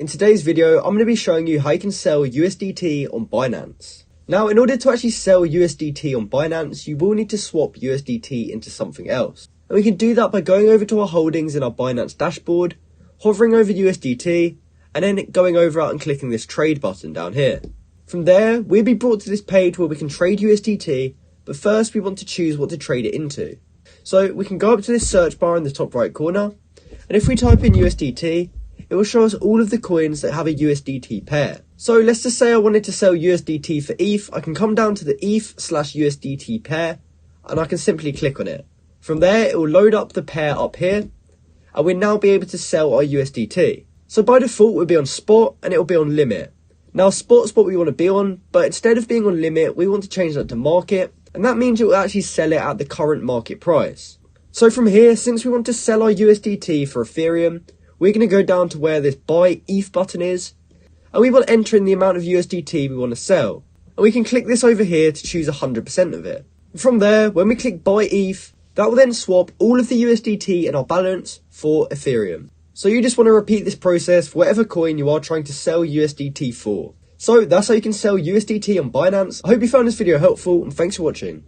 In today's video, I'm going to be showing you how you can sell USDT on Binance. Now, in order to actually sell USDT on Binance, you will need to swap USDT into something else. And we can do that by going over to our holdings in our Binance dashboard, hovering over USDT, and then going over and clicking this trade button down here. From there, we'll be brought to this page where we can trade USDT, but first we want to choose what to trade it into. So we can go up to this search bar in the top right corner, and if we type in USDT, it will show us all of the coins that have a USDT pair. So let's just say I wanted to sell USDT for ETH, I can come down to the ETH/USDT pair, and I can simply click on it. From there, it will load up the pair up here, and we'll now be able to sell our USDT. So by default, we'll be on spot, and it will be on limit. Now spot's what we want to be on, but instead of being on limit, we want to change that to market, and that means it will actually sell it at the current market price. So from here, since we want to sell our USDT for Ethereum, we're going to go down to where this buy ETH button is, and we will enter in the amount of USDT we want to sell. And we can click this over here to choose 100% of it. From there, when we click buy ETH, that will then swap all of the USDT in our balance for Ethereum. So you just want to repeat this process for whatever coin you are trying to sell USDT for. So that's how you can sell USDT on Binance. I hope you found this video helpful, and thanks for watching.